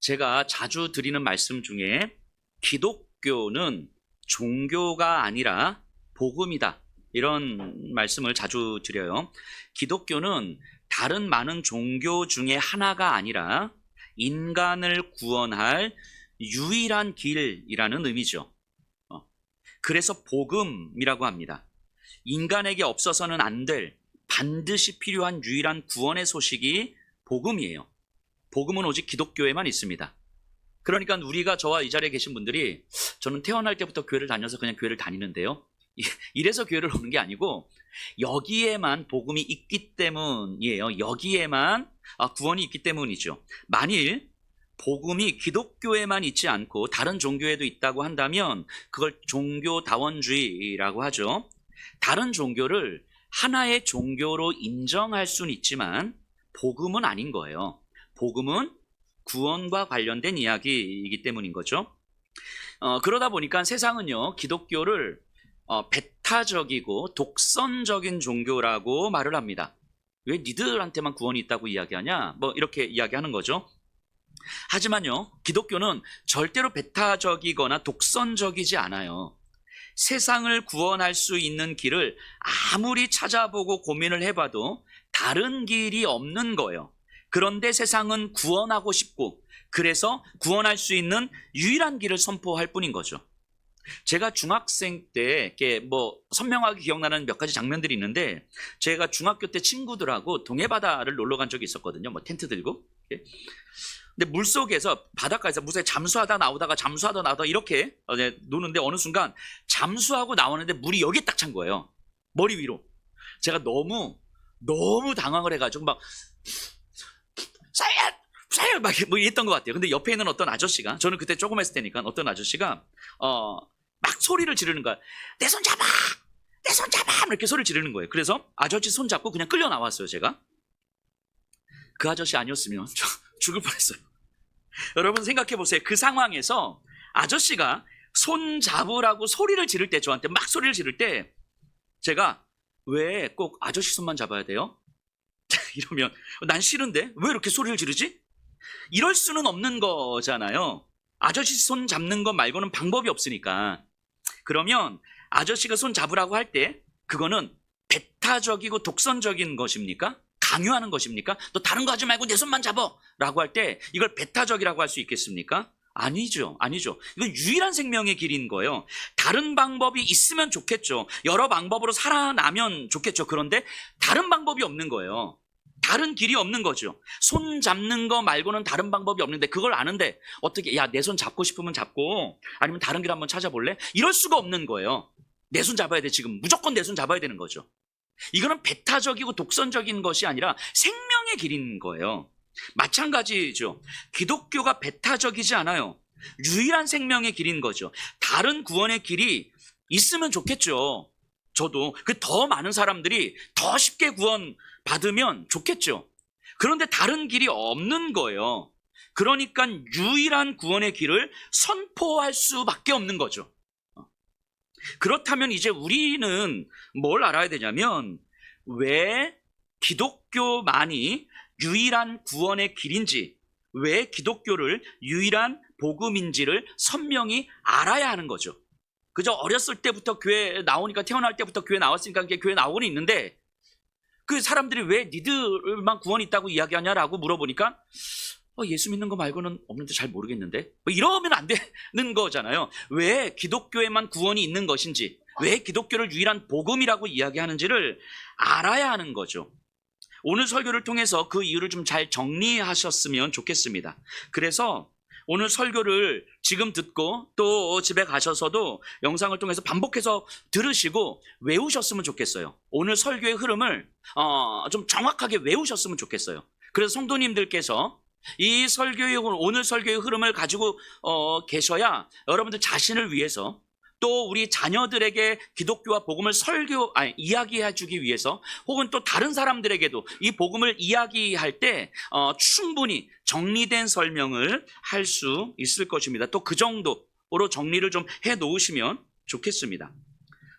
제가 자주 드리는 말씀 중에 기독교는 종교가 아니라 복음이다, 이런 말씀을 자주 드려요. 기독교는 다른 많은 종교 중에 하나가 아니라 인간을 구원할 유일한 길이라는 의미죠. 그래서 복음이라고 합니다. 인간에게 없어서는 안 될, 반드시 필요한 유일한 구원의 소식이 복음이에요. 복음은 오직 기독교에만 있습니다. 그러니까 우리가, 저와 이 자리에 계신 분들이, 저는 태어날 때부터 교회를 다녀서 그냥 교회를 다니는데요, 이래서 교회를 오는 게 아니고 여기에만 복음이 있기 때문이에요. 여기에만 구원이 있기 때문이죠. 만일 복음이 기독교에만 있지 않고 다른 종교에도 있다고 한다면 그걸 종교다원주의라고 하죠. 다른 종교를 하나의 종교로 인정할 수는 있지만 복음은 아닌 거예요. 복음은 구원과 관련된 이야기이기 때문인 거죠. 그러다 보니까 세상은요, 기독교를 배타적이고 독선적인 종교라고 말을 합니다. 왜 니들한테만 구원이 있다고 이야기하냐? 뭐 이렇게 이야기하는 거죠. 하지만요, 기독교는 절대로 배타적이거나 독선적이지 않아요. 세상을 구원할 수 있는 길을 아무리 찾아보고 고민을 해봐도 다른 길이 없는 거예요. 그런데 세상은 구원하고 싶고, 그래서 구원할 수 있는 유일한 길을 선포할 뿐인 거죠. 제가 중학생 때 선명하게 기억나는 몇 가지 장면들이 있는데, 제가 중학교 때 친구들하고 동해바다를 놀러 간 적이 있었거든요. 텐트 들고. 근데 물속에서, 바닷가에서 물속에 잠수하다 나오다가 이렇게 노는데, 어느 순간 잠수하고 나오는데 물이 여기에 딱 찬 거예요. 머리 위로. 제가 너무 당황을 해가지고 사야 막 이랬던 것 같아요. 근데 옆에 있는 어떤 아저씨가, 저는 그때 조금 했을 때니까, 어떤 아저씨가 막 소리를 지르는 거야. 내 손 잡아! 내 손 잡아! 이렇게 소리를 지르는 거예요. 그래서 아저씨 손 잡고 그냥 끌려 나왔어요, 제가. 그 아저씨 아니었으면 저 죽을 뻔했어요. 여러분 생각해 보세요. 그 상황에서 아저씨가 손 잡으라고 소리를 지를 때, 저한테 막 소리를 지를 때, 제가 왜 꼭 아저씨 손만 잡아야 돼요? 이러면 난 싫은데 왜 이렇게 소리를 지르지? 이럴 수는 없는 거잖아요. 아저씨 손 잡는 것 말고는 방법이 없으니까. 그러면 아저씨가 손 잡으라고 할 때 그거는 배타적이고 독선적인 것입니까? 강요하는 것입니까? 너 다른 거 하지 말고 내 손만 잡아! 라고 할 때 이걸 배타적이라고 할 수 있겠습니까? 아니죠. 이건 유일한 생명의 길인 거예요. 다른 방법이 있으면 좋겠죠. 여러 방법으로 살아나면 좋겠죠. 그런데 다른 방법이 없는 거예요. 다른 길이 없는 거죠. 손 잡는 거 말고는 다른 방법이 없는데, 그걸 아는데 어떻게, 야, 내 손 잡고 싶으면 잡고, 아니면 다른 길 한번 찾아볼래? 이럴 수가 없는 거예요. 내 손 잡아야 돼. 지금 무조건 내 손 잡아야 되는 거죠. 이거는 배타적이고 독선적인 것이 아니라 생명의 길인 거예요. 마찬가지죠. 기독교가 배타적이지 않아요. 유일한 생명의 길인 거죠. 다른 구원의 길이 있으면 좋겠죠. 저도 더 많은 사람들이 더 쉽게 구원 받으면 좋겠죠. 그런데 다른 길이 없는 거예요. 그러니까 유일한 구원의 길을 선포할 수밖에 없는 거죠. 그렇다면 이제 우리는 뭘 알아야 되냐면, 왜 기독교만이 유일한 구원의 길인지, 왜 기독교를 유일한 복음인지를 선명히 알아야 하는 거죠. 그저 어렸을 때부터 교회 나오니까, 태어날 때부터 교회 나왔으니까 교회 나오고는 있는데, 그 사람들이 왜 니들만 구원이 있다고 이야기하냐라고 물어보니까 예수 믿는 거 말고는 없는데 잘 모르겠는데, 이러면 안 되는 거잖아요. 왜 기독교에만 구원이 있는 것인지, 왜 기독교를 유일한 복음이라고 이야기하는지를 알아야 하는 거죠. 오늘 설교를 통해서 그 이유를 좀 잘 정리하셨으면 좋겠습니다. 그래서 오늘 설교를 지금 듣고 또 집에 가셔서도 영상을 통해서 반복해서 들으시고 외우셨으면 좋겠어요. 오늘 설교의 흐름을 좀 정확하게 외우셨으면 좋겠어요. 그래서 성도님들께서 이 오늘 설교의 흐름을 가지고 계셔야 여러분들 자신을 위해서, 또 우리 자녀들에게 기독교와 복음을 이야기해 주기 위해서, 혹은 또 다른 사람들에게도 이 복음을 이야기할 때 충분히 정리된 설명을 할 수 있을 것입니다. 또 그 정도로 정리를 좀 해 놓으시면 좋겠습니다.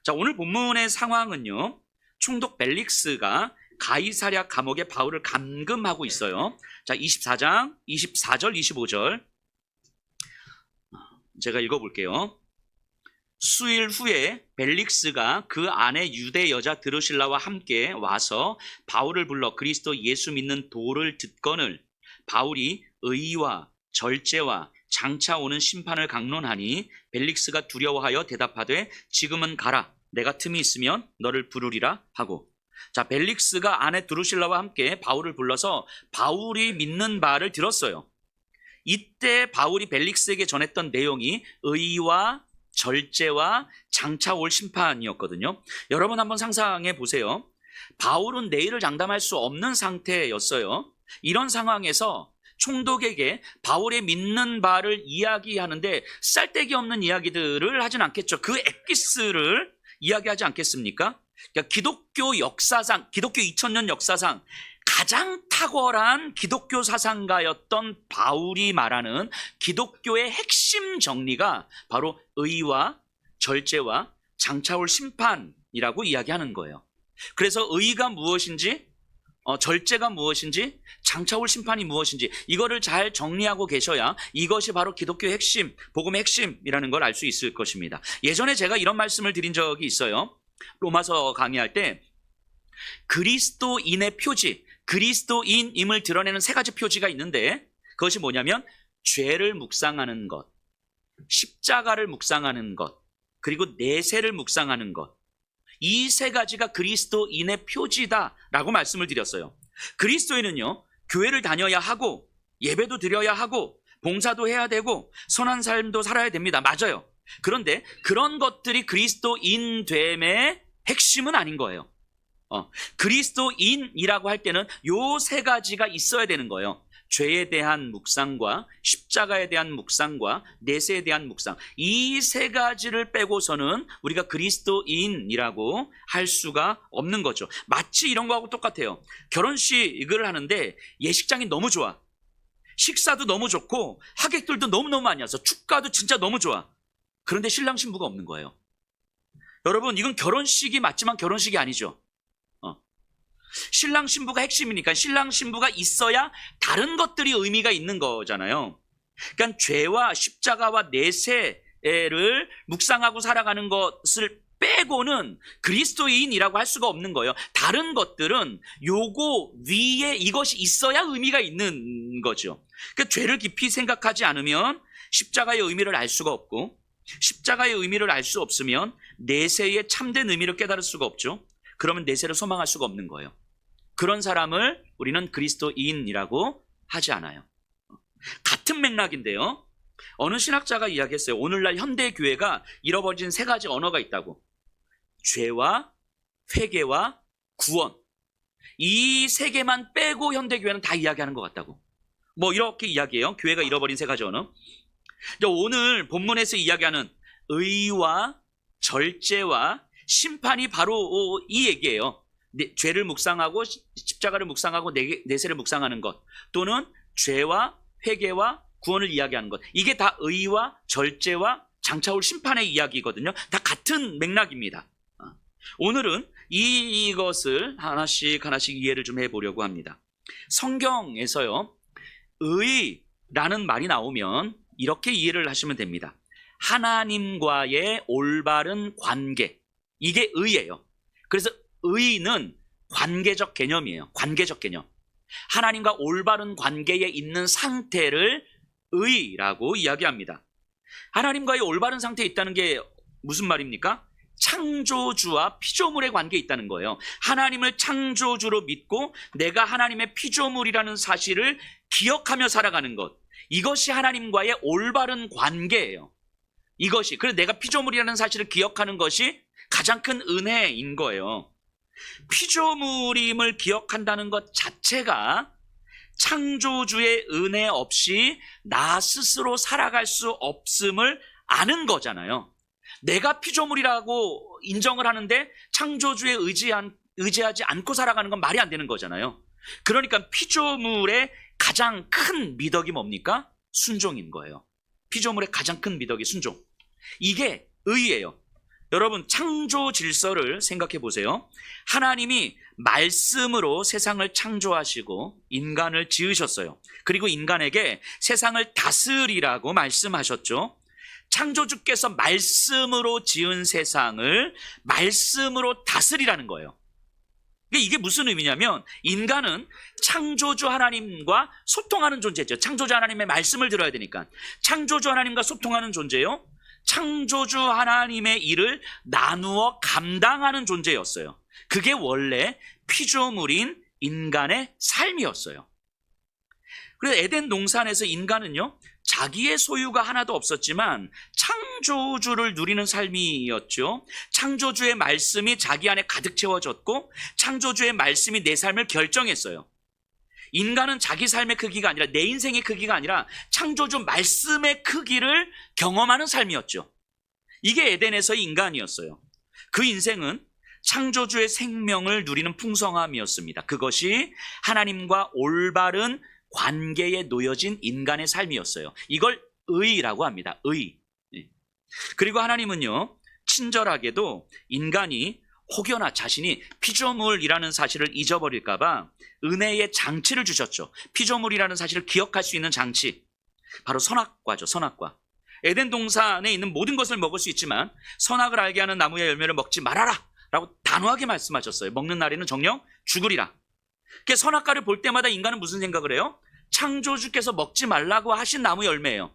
자, 오늘 본문의 상황은요, 총독 벨릭스가 가이사랴 감옥에 바울을 감금하고 있어요. 자, 24장 24절 25절 제가 읽어볼게요. 수일 후에 벨릭스가 그 안에 유대 여자 드루실라와 함께 와서 바울을 불러 그리스도 예수 믿는 도를 듣거늘 바울이 의와 절제와 장차 오는 심판을 강론하니 벨릭스가 두려워하여 대답하되 지금은 가라. 내가 틈이 있으면 너를 부르리라 하고. 자, 벨릭스가 안에 드루실라와 함께 바울을 불러서 바울이 믿는 바를 들었어요. 이때 바울이 벨릭스에게 전했던 내용이 의와 절제와 장차 올 심판이었거든요. 여러분 한번 상상해 보세요. 바울은 내일을 장담할 수 없는 상태였어요. 이런 상황에서 총독에게 바울의 믿는 바를 이야기하는데 쌀데기 없는 이야기들을 하진 않겠죠. 그 엑기스를 이야기하지 않겠습니까? 그러니까 기독교 역사상, 기독교 2000년 역사상 가장 탁월한 기독교 사상가였던 바울이 말하는 기독교의 핵심 정리가 바로 의와 절제와 장차 올 심판이라고 이야기하는 거예요. 그래서 의가 무엇인지, 절제가 무엇인지, 장차 올 심판이 무엇인지 이거를 잘 정리하고 계셔야 이것이 바로 기독교의 핵심, 복음의 핵심이라는 걸 알 수 있을 것입니다. 예전에 제가 이런 말씀을 드린 적이 있어요. 로마서 강의할 때 그리스도인의 표지, 그리스도인임을 드러내는 세 가지 표지가 있는데 그것이 뭐냐면 죄를 묵상하는 것, 십자가를 묵상하는 것, 그리고 내세를 묵상하는 것. 이 세 가지가 그리스도인의 표지다라고 말씀을 드렸어요. 그리스도인은요, 교회를 다녀야 하고 예배도 드려야 하고 봉사도 해야 되고 선한 삶도 살아야 됩니다. 맞아요. 그런데 그런 것들이 그리스도인됨의 핵심은 아닌 거예요. 그리스도인이라고 할 때는 요 세 가지가 있어야 되는 거예요. 죄에 대한 묵상과 십자가에 대한 묵상과 내세에 대한 묵상, 이 세 가지를 빼고서는 우리가 그리스도인이라고 할 수가 없는 거죠. 마치 이런 거하고 똑같아요. 결혼식을 하는데 예식장이 너무 좋아, 식사도 너무 좋고 하객들도 너무너무 많이 와서 축가도 진짜 너무 좋아. 그런데 신랑 신부가 없는 거예요. 여러분, 이건 결혼식이 맞지만 결혼식이 아니죠. 신랑 신부가 핵심이니까 신랑 신부가 있어야 다른 것들이 의미가 있는 거잖아요. 그러니까 죄와 십자가와 내세를 묵상하고 살아가는 것을 빼고는 그리스도인이라고 할 수가 없는 거예요. 다른 것들은 요거 위에 이것이 있어야 의미가 있는 거죠. 그러니까 죄를 깊이 생각하지 않으면 십자가의 의미를 알 수가 없고, 십자가의 의미를 알 수 없으면 내세의 참된 의미를 깨달을 수가 없죠. 그러면 내세를 소망할 수가 없는 거예요. 그런 사람을 우리는 그리스도인이라고 하지 않아요. 같은 맥락인데요. 어느 신학자가 이야기했어요. 오늘날 현대교회가 잃어버린 세 가지 언어가 있다고. 죄와 회개와 구원. 이 세 개만 빼고 현대교회는 다 이야기하는 것 같다고. 뭐 이렇게 이야기해요. 교회가 잃어버린 세 가지 언어. 오늘 본문에서 이야기하는 의와 절제와 심판이 바로 이 얘기예요. 죄를 묵상하고 십자가를 묵상하고 내세를 묵상하는 것, 또는 죄와 회개와 구원을 이야기하는 것. 이게 다 의와 절제와 장차 올 심판의 이야기거든요. 다 같은 맥락입니다. 오늘은 이것을 하나씩 이해를 좀 해보려고 합니다. 성경에서요, 의라는 말이 나오면 이렇게 이해를 하시면 됩니다. 하나님과의 올바른 관계, 이게 의예요. 그래서 의는 관계적 개념이에요. 관계적 개념. 하나님과 올바른 관계에 있는 상태를 의라고 이야기합니다. 하나님과의 올바른 상태에 있다는 게 무슨 말입니까? 창조주와 피조물의 관계에 있다는 거예요. 하나님을 창조주로 믿고 내가 하나님의 피조물이라는 사실을 기억하며 살아가는 것, 이것이 하나님과의 올바른 관계예요. 이것이, 그래서 내가 피조물이라는 사실을 기억하는 것이 가장 큰 은혜인 거예요. 피조물임을 기억한다는 것 자체가 창조주의 은혜 없이 나 스스로 살아갈 수 없음을 아는 거잖아요. 내가 피조물이라고 인정을 하는데 창조주에 의지하지 않고 살아가는 건 말이 안 되는 거잖아요. 그러니까 피조물의 가장 큰 미덕이 뭡니까? 순종인 거예요. 피조물의 가장 큰 미덕이 순종. 이게 의예요. 여러분, 창조 질서를 생각해 보세요. 하나님이 말씀으로 세상을 창조하시고 인간을 지으셨어요. 그리고 인간에게 세상을 다스리라고 말씀하셨죠. 창조주께서 말씀으로 지은 세상을 말씀으로 다스리라는 거예요. 이게 무슨 의미냐면 인간은 창조주 하나님과 소통하는 존재죠. 창조주 하나님의 말씀을 들어야 되니까. 창조주 하나님과 소통하는 존재요. 창조주 하나님의 일을 나누어 감당하는 존재였어요. 그게 원래 피조물인 인간의 삶이었어요. 그래서 에덴 동산에서 인간은요, 자기의 소유가 하나도 없었지만 창조주를 누리는 삶이었죠. 창조주의 말씀이 자기 안에 가득 채워졌고 창조주의 말씀이 내 삶을 결정했어요. 인간은 자기 삶의 크기가 아니라, 내 인생의 크기가 아니라 창조주 말씀의 크기를 경험하는 삶이었죠. 이게 에덴에서의 인간이었어요. 그 인생은 창조주의 생명을 누리는 풍성함이었습니다. 그것이 하나님과 올바른 관계에 놓여진 인간의 삶이었어요. 이걸 의라고 합니다. 의. 그리고 하나님은요, 친절하게도 인간이 혹여나 자신이 피조물이라는 사실을 잊어버릴까봐 은혜의 장치를 주셨죠. 피조물이라는 사실을 기억할 수 있는 장치, 바로 선악과죠. 선악과. 에덴 동산에 있는 모든 것을 먹을 수 있지만 선악을 알게 하는 나무의 열매를 먹지 말아라 라고 단호하게 말씀하셨어요. 먹는 날에는 정녕 죽으리라. 선악과를 볼 때마다 인간은 무슨 생각을 해요? 창조주께서 먹지 말라고 하신 나무 열매예요.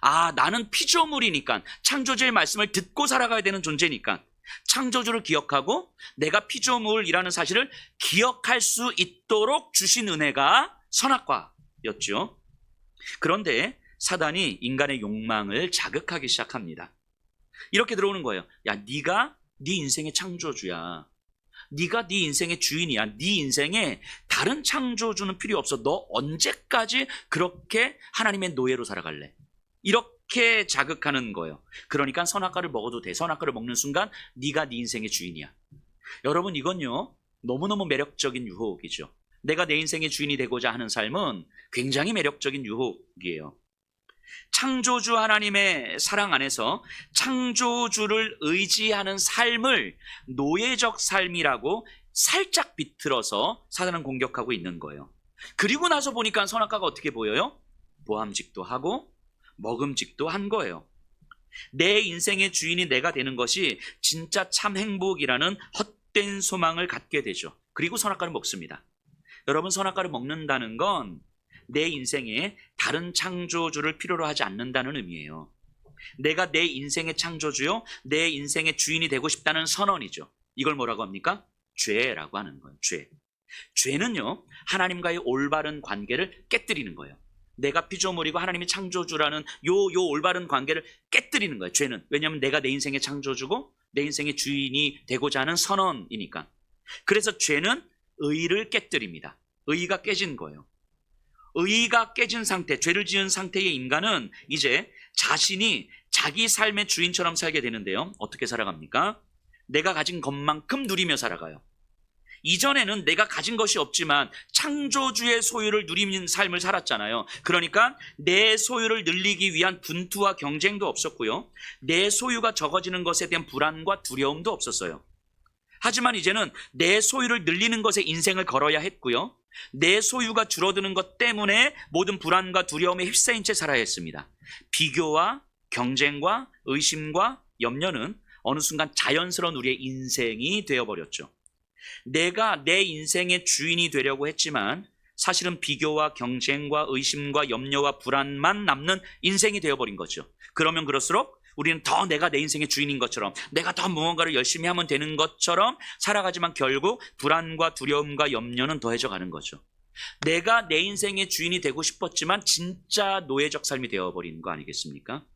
아, 나는 피조물이니까, 창조주의 말씀을 듣고 살아가야 되는 존재니까 창조주를 기억하고 내가 피조물이라는 사실을 기억할 수 있도록 주신 은혜가 선악과였죠. 그런데 사단이 인간의 욕망을 자극하기 시작합니다. 이렇게 들어오는 거예요. 야, 네가 네 인생의 창조주야. 네가 네 인생의 주인이야. 네 인생에 다른 창조주는 필요 없어. 너 언제까지 그렇게 하나님의 노예로 살아갈래? 이렇게 자극하는 거예요. 그러니까 선악과를 먹어도 돼. 선악과를 먹는 순간 네가 네 인생의 주인이야. 여러분, 이건요, 너무너무 매력적인 유혹이죠. 내가 내 인생의 주인이 되고자 하는 삶은 굉장히 매력적인 유혹이에요. 창조주 하나님의 사랑 안에서 창조주를 의지하는 삶을 노예적 삶이라고 살짝 비틀어서 사단은 공격하고 있는 거예요. 그리고 나서 보니까 선악과가 어떻게 보여요? 보암직도 하고 먹음직도 한 거예요. 내 인생의 주인이 내가 되는 것이 진짜 참 행복이라는 헛된 소망을 갖게 되죠. 그리고 선악과를 먹습니다. 여러분, 선악과를 먹는다는 건 내 인생에 다른 창조주를 필요로 하지 않는다는 의미예요. 내가 내 인생의 창조주요, 내 인생의 주인이 되고 싶다는 선언이죠. 이걸 뭐라고 합니까? 죄라고 하는 거예요. 죄. 죄는요, 하나님과의 올바른 관계를 깨뜨리는 거예요. 내가 피조물이고 하나님이 창조주라는 요 올바른 관계를 깨뜨리는 거예요. 죄는. 왜냐하면 내가 내 인생의 창조주고 내 인생의 주인이 되고자 하는 선언이니까. 그래서 죄는 의를 깨뜨립니다. 의가 깨진 거예요. 의가 깨진 상태, 죄를 지은 상태의 인간은 이제 자신이 자기 삶의 주인처럼 살게 되는데요. 어떻게 살아갑니까? 내가 가진 것만큼 누리며 살아가요. 이전에는 내가 가진 것이 없지만 창조주의 소유를 누리는 삶을 살았잖아요. 그러니까 내 소유를 늘리기 위한 분투와 경쟁도 없었고요. 내 소유가 적어지는 것에 대한 불안과 두려움도 없었어요. 하지만 이제는 내 소유를 늘리는 것에 인생을 걸어야 했고요. 내 소유가 줄어드는 것 때문에 모든 불안과 두려움에 휩싸인 채 살아야 했습니다. 비교와 경쟁과 의심과 염려는 어느 순간 자연스러운 우리의 인생이 되어버렸죠. 내가 내 인생의 주인이 되려고 했지만 사실은 비교와 경쟁과 의심과 염려와 불안만 남는 인생이 되어버린 거죠. 그러면 그럴수록 우리는 더 내가 내 인생의 주인인 것처럼, 내가 더 무언가를 열심히 하면 되는 것처럼 살아가지만 결국 불안과 두려움과 염려는 더해져 가는 거죠. 내가 내 인생의 주인이 되고 싶었지만 진짜 노예적 삶이 되어버리는 거 아니겠습니까?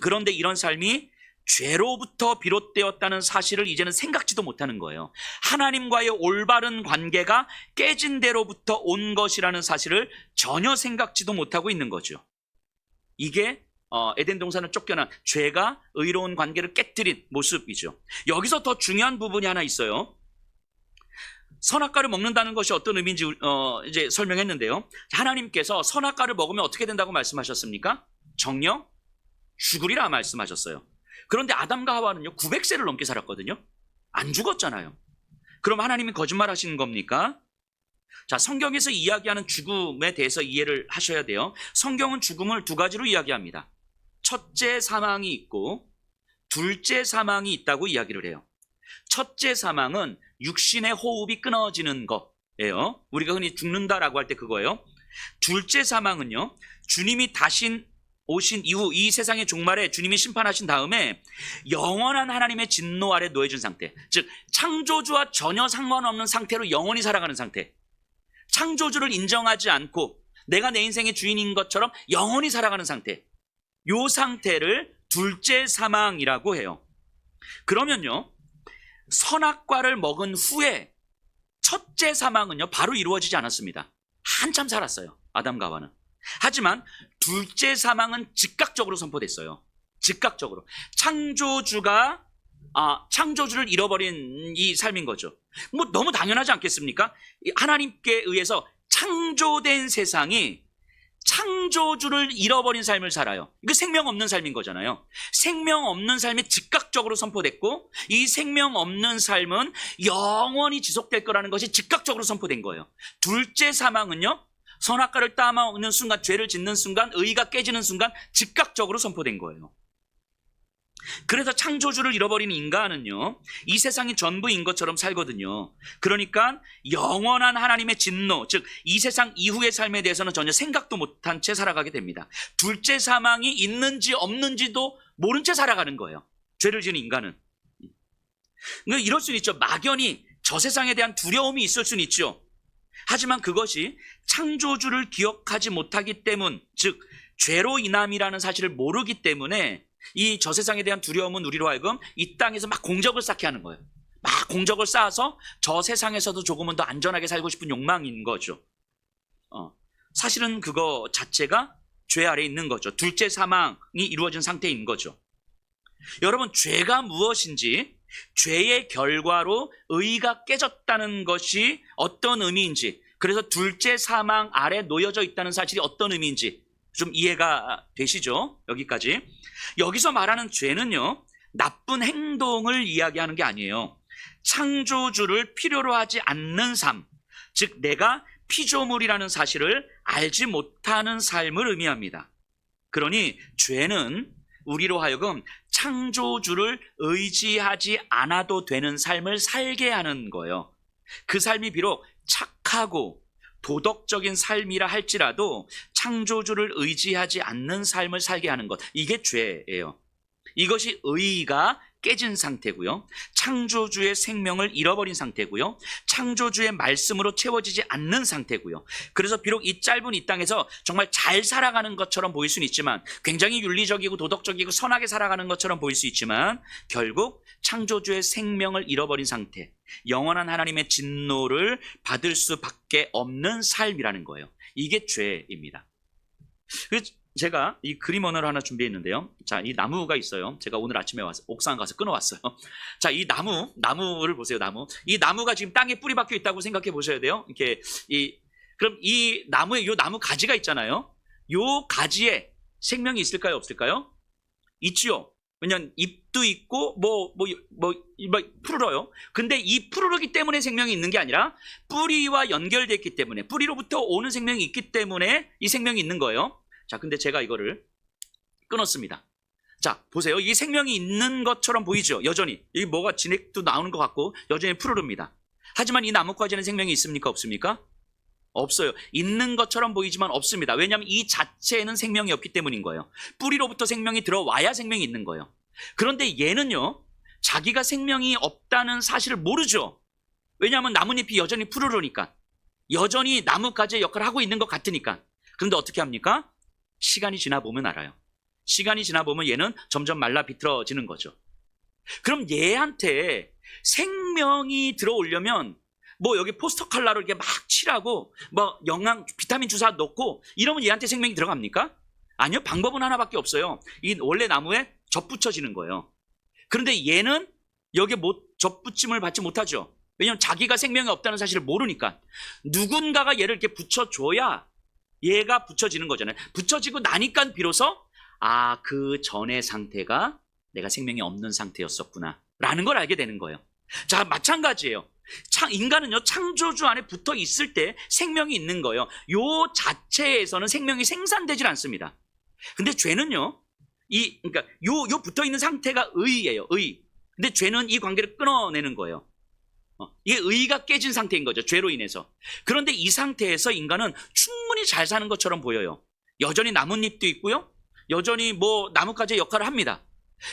그런데 이런 삶이 죄로부터 비롯되었다는 사실을 이제는 생각지도 못하는 거예요. 하나님과의 올바른 관계가 깨진 데로부터 온 것이라는 사실을 전혀 생각지도 못하고 있는 거죠. 이게 에덴 동산을 쫓겨난 죄가 의로운 관계를 깨뜨린 모습이죠. 여기서 더 중요한 부분이 하나 있어요. 선악과를 먹는다는 것이 어떤 의미인지 이제 설명했는데요. 하나님께서 선악과를 먹으면 어떻게 된다고 말씀하셨습니까? 정녕 죽으리라 말씀하셨어요. 그런데 아담과 하와는요 900세를 넘게 살았거든요. 안 죽었잖아요. 그럼 하나님이 거짓말하시는 겁니까? 자, 성경에서 이야기하는 죽음에 대해서 이해를 하셔야 돼요. 성경은 죽음을 두 가지로 이야기합니다. 첫째 사망이 있고 둘째 사망이 있다고 이야기를 해요. 첫째 사망은 육신의 호흡이 끊어지는 거예요. 우리가 흔히 죽는다라고 할 때 그거예요. 둘째 사망은요, 주님이 다시 오신 이후 이 세상의 종말에 주님이 심판하신 다음에 영원한 하나님의 진노 아래 놓여진 상태, 즉 창조주와 전혀 상관없는 상태로 영원히 살아가는 상태, 창조주를 인정하지 않고 내가 내 인생의 주인인 것처럼 영원히 살아가는 상태, 요 상태를 둘째 사망이라고 해요. 그러면요, 선악과를 먹은 후에 첫째 사망은요 바로 이루어지지 않았습니다. 한참 살았어요, 아담과 하와는. 하지만 둘째 사망은 즉각적으로 선포됐어요. 즉각적으로. 창조주를 잃어버린 이 삶인 거죠. 뭐 너무 당연하지 않겠습니까? 하나님께 의해서 창조된 세상이 창조주를 잃어버린 삶을 살아요. 이거 생명 없는 삶인 거잖아요. 생명 없는 삶이 즉각적으로 선포됐고, 이 생명 없는 삶은 영원히 지속될 거라는 것이 즉각적으로 선포된 거예요. 둘째 사망은요, 선악과를 따먹는 순간, 죄를 짓는 순간, 의의가 깨지는 순간 즉각적으로 선포된 거예요. 그래서 창조주를 잃어버린 인간은요, 이 세상이 전부인 것처럼 살거든요. 그러니까 영원한 하나님의 진노, 즉 이 세상 이후의 삶에 대해서는 전혀 생각도 못한 채 살아가게 됩니다. 둘째 사망이 있는지 없는지도 모른 채 살아가는 거예요, 죄를 지은 인간은. 이럴 수는 있죠. 막연히 저 세상에 대한 두려움이 있을 수는 있죠. 하지만 그것이 창조주를 기억하지 못하기 때문, 즉 죄로 인함이라는 사실을 모르기 때문에 이 저 세상에 대한 두려움은 우리로 하여금 이 땅에서 막 공적을 쌓게 하는 거예요. 막 공적을 쌓아서 저 세상에서도 조금은 더 안전하게 살고 싶은 욕망인 거죠. 사실은 그거 자체가 죄 아래에 있는 거죠. 둘째 사망이 이루어진 상태인 거죠. 여러분, 죄가 무엇인지, 죄의 결과로 의의가 깨졌다는 것이 어떤 의미인지, 그래서 둘째 사망 아래 놓여져 있다는 사실이 어떤 의미인지 좀 이해가 되시죠? 여기까지. 여기서 말하는 죄는요, 나쁜 행동을 이야기하는 게 아니에요. 창조주를 필요로 하지 않는 삶, 즉 내가 피조물이라는 사실을 알지 못하는 삶을 의미합니다. 그러니 죄는 우리로 하여금 창조주를 의지하지 않아도 되는 삶을 살게 하는 거예요. 그 삶이 비록 착하고 도덕적인 삶이라 할지라도 창조주를 의지하지 않는 삶을 살게 하는 것, 이게 죄예요. 이것이 의의가 깨진 상태고요, 창조주의 생명을 잃어버린 상태고요, 창조주의 말씀으로 채워지지 않는 상태고요. 그래서 비록 이 짧은 이 땅에서 정말 잘 살아가는 것처럼 보일 수는 있지만, 굉장히 윤리적이고 도덕적이고 선하게 살아가는 것처럼 보일 수 있지만, 결국 창조주의 생명을 잃어버린 상태, 영원한 하나님의 진노를 받을 수밖에 없는 삶이라는 거예요. 이게 죄입니다. 그래서 제가 이 그림 언어를 하나 준비했는데요. 자, 이 나무가 있어요. 제가 오늘 아침에 와서 옥상 가서 끊어왔어요. 자, 이 나무를 보세요. 이 나무가 지금 땅에 뿌리 박혀 있다고 생각해 보셔야 돼요. 이렇게 그럼 이 나무에 요 나무 가지가 있잖아요. 요 가지에 생명이 있을까요, 없을까요? 있지요. 왜냐면 잎도 있고 푸르러요. 근데 이 푸르르기 때문에 생명이 있는 게 아니라 뿌리와 연결됐기 때문에, 뿌리로부터 오는 생명이 있기 때문에 이 생명이 있는 거예요. 자, 근데 제가 이거를 끊었습니다. 자, 보세요. 이게 생명이 있는 것처럼 보이죠? 여전히. 여기 뭐가 진액도 나오는 것 같고 여전히 푸르릅니다. 하지만 이 나뭇가지는 생명이 있습니까, 없습니까? 없어요. 있는 것처럼 보이지만 없습니다. 왜냐하면 이 자체에는 생명이 없기 때문인 거예요. 뿌리로부터 생명이 들어와야 생명이 있는 거예요. 그런데 얘는요, 자기가 생명이 없다는 사실을 모르죠. 왜냐하면 나뭇잎이 여전히 푸르르니까, 여전히 나뭇가지의 역할을 하고 있는 것 같으니까. 그런데 어떻게 합니까? 시간이 지나보면 알아요. 시간이 지나보면 얘는 점점 말라 비틀어지는 거죠. 그럼 얘한테 생명이 들어오려면 여기 포스터 컬러로 이렇게 막 칠하고 비타민 주사 넣고 이러면 얘한테 생명이 들어갑니까? 아니요. 방법은 하나밖에 없어요. 이 원래 나무에 접붙여지는 거예요. 그런데 얘는 여기에 접붙임을 받지 못하죠. 왜냐하면 자기가 생명이 없다는 사실을 모르니까. 누군가가 얘를 이렇게 붙여줘야 얘가 붙여지는 거잖아요. 붙여지고 나니까 비로소 그 전의 상태가 내가 생명이 없는 상태였었구나 라는 걸 알게 되는 거예요. 자, 마찬가지예요. 인간은요, 창조주 안에 붙어 있을 때 생명이 있는 거예요. 요 자체에서는 생명이 생산되질 않습니다. 근데 죄는요, 그러니까 요 붙어 있는 상태가 의예요. 의. 근데 죄는 이 관계를 끊어내는 거예요. 이게 의가 깨진 상태인 거죠. 죄로 인해서. 그런데 이 상태에서 인간은 충분히 잘 사는 것처럼 보여요. 여전히 나뭇잎도 있고요. 여전히 뭐 나뭇가지의 역할을 합니다.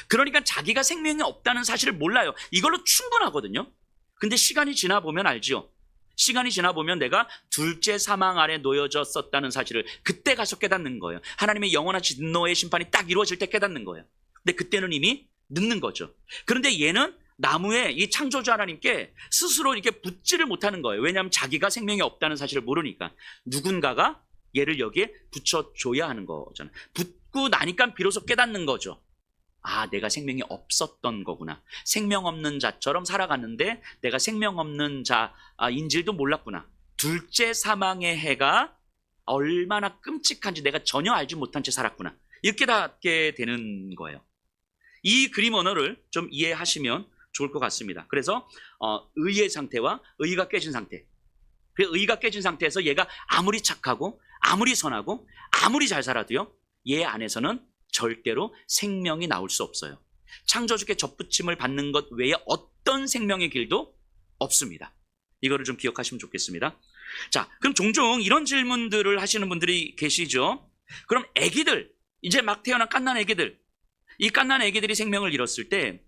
그러니까 자기가 생명이 없다는 사실을 몰라요. 이걸로 충분하거든요. 근데 시간이 지나 보면 알지요. 시간이 지나 보면 내가 둘째 사망 아래 놓여졌었다는 사실을 그때 가서 깨닫는 거예요. 하나님의 영원한 진노의 심판이 딱 이루어질 때 깨닫는 거예요. 근데 그때는 이미 늦는 거죠. 그런데 얘는 나무에 이 창조주 하나님께 스스로 이렇게 붙지를 못하는 거예요. 왜냐하면 자기가 생명이 없다는 사실을 모르니까. 누군가가 얘를 여기에 붙여줘야 하는 거잖아요. 붙고 나니까 비로소 깨닫는 거죠. 아, 내가 생명이 없었던 거구나. 생명 없는 자처럼 살아갔는데 내가 생명 없는 자인지도 몰랐구나. 둘째 사망의 해가 얼마나 끔찍한지 내가 전혀 알지 못한 채 살았구나. 이렇게 깨닫게 되는 거예요. 이 그림 언어를 좀 이해하시면 좋을 것 같습니다. 그래서 의의 상태와 의가 깨진 상태. 그 의가 깨진 상태에서 얘가 아무리 착하고 아무리 선하고 아무리 잘 살아도요, 얘 안에서는 절대로 생명이 나올 수 없어요. 창조주께 접붙임을 받는 것 외에 어떤 생명의 길도 없습니다. 이거를 좀 기억하시면 좋겠습니다. 자, 그럼 종종 이런 질문들을 하시는 분들이 계시죠. 그럼 애기들, 이제 막 태어난 갓난 애기들, 이 갓난 애기들이 생명을 잃었을 때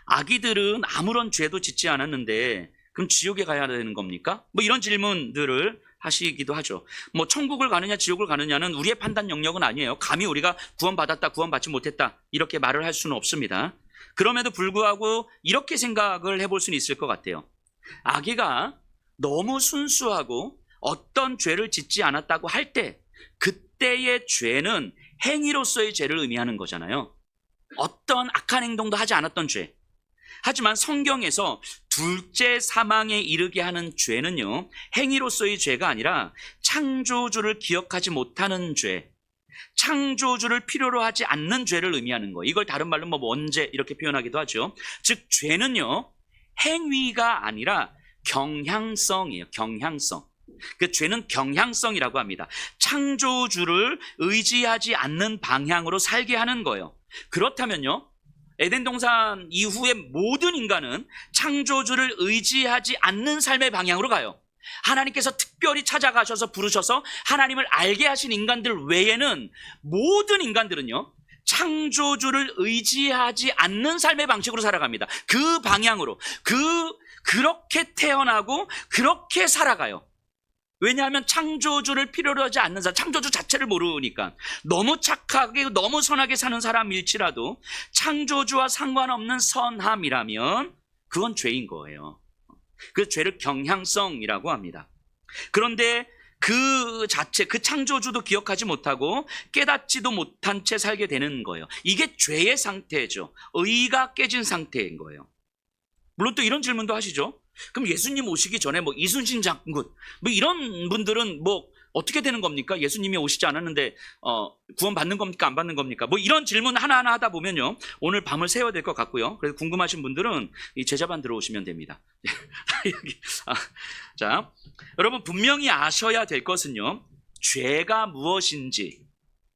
아기들은 아무런 죄도 짓지 않았는데 그럼 지옥에 가야 되는 겁니까? 뭐 이런 질문들을 하시기도 하죠. 뭐 천국을 가느냐 지옥을 가느냐는 우리의 판단 영역은 아니에요. 감히 우리가 구원받았다 구원받지 못했다 이렇게 말을 할 수는 없습니다. 그럼에도 불구하고 이렇게 생각을 해볼 수는 있을 것 같아요. 아기가 너무 순수하고 어떤 죄를 짓지 않았다고 할 때 그때의 죄는 행위로서의 죄를 의미하는 거잖아요. 어떤 악한 행동도 하지 않았던 죄. 하지만 성경에서 둘째 사망에 이르게 하는 죄는요, 행위로서의 죄가 아니라 창조주를 기억하지 못하는 죄, 창조주를 필요로 하지 않는 죄를 의미하는 거예요. 이걸 다른 말로 뭐 원죄 이렇게 표현하기도 하죠. 즉 죄는요, 행위가 아니라 경향성이에요. 경향성. 그 죄는 경향성이라고 합니다. 창조주를 의지하지 않는 방향으로 살게 하는 거예요. 그렇다면요, 에덴 동산 이후의 모든 인간은 창조주를 의지하지 않는 삶의 방향으로 가요. 하나님께서 특별히 찾아가셔서 부르셔서 하나님을 알게 하신 인간들 외에는 모든 인간들은요, 창조주를 의지하지 않는 삶의 방식으로 살아갑니다. 그 방향으로 그렇게 태어나고 그렇게 살아가요. 왜냐하면 창조주를 필요로 하지 않는 사람, 창조주 자체를 모르니까. 너무 착하게 너무 선하게 사는 사람일지라도 창조주와 상관없는 선함이라면 그건 죄인 거예요. 그 죄를 경향성이라고 합니다. 그런데 그 자체, 그 창조주도 기억하지 못하고 깨닫지도 못한 채 살게 되는 거예요. 이게 죄의 상태죠. 의가 깨진 상태인 거예요. 물론 또 이런 질문도 하시죠. 그럼 예수님 오시기 전에 뭐 이순신 장군 뭐 이런 분들은 뭐 어떻게 되는 겁니까? 예수님이 오시지 않았는데 구원 받는 겁니까? 안 받는 겁니까? 뭐 이런 질문 하나하나 하다 보면요, 오늘 밤을 새워야 될 것 같고요. 그래서 궁금하신 분들은 이 제자반 들어오시면 됩니다. 자, 여러분 분명히 아셔야 될 것은요, 죄가 무엇인지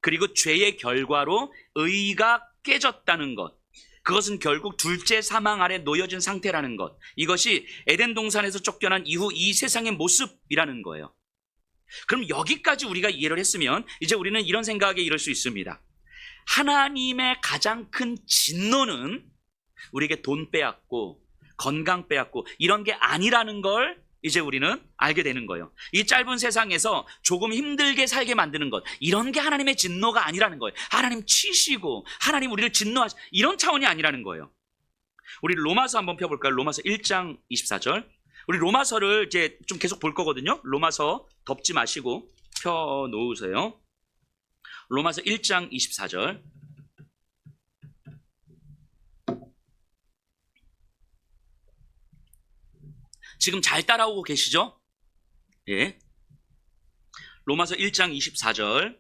그리고 죄의 결과로 의가 깨졌다는 것, 그것은 결국 둘째 사망 아래 놓여진 상태라는 것, 이것이 에덴 동산에서 쫓겨난 이후 이 세상의 모습이라는 거예요. 그럼 여기까지 우리가 이해를 했으면 이제 우리는 이런 생각에 이를 수 있습니다. 하나님의 가장 큰 진노는 우리에게 돈 빼앗고 건강 빼앗고 이런 게 아니라는 걸 이제 우리는 알게 되는 거예요. 이 짧은 세상에서 조금 힘들게 살게 만드는 것, 이런 게 하나님의 진노가 아니라는 거예요. 하나님 치시고 하나님 우리를 진노하시, 이런 차원이 아니라는 거예요. 우리 로마서 한번 펴볼까요? 로마서 1장 24절. 우리 로마서를 이제 좀 계속 볼 거거든요. 로마서 덮지 마시고 펴놓으세요. 로마서 1장 24절. 지금 잘 따라오고 계시죠? 예. 로마서 1장 24절.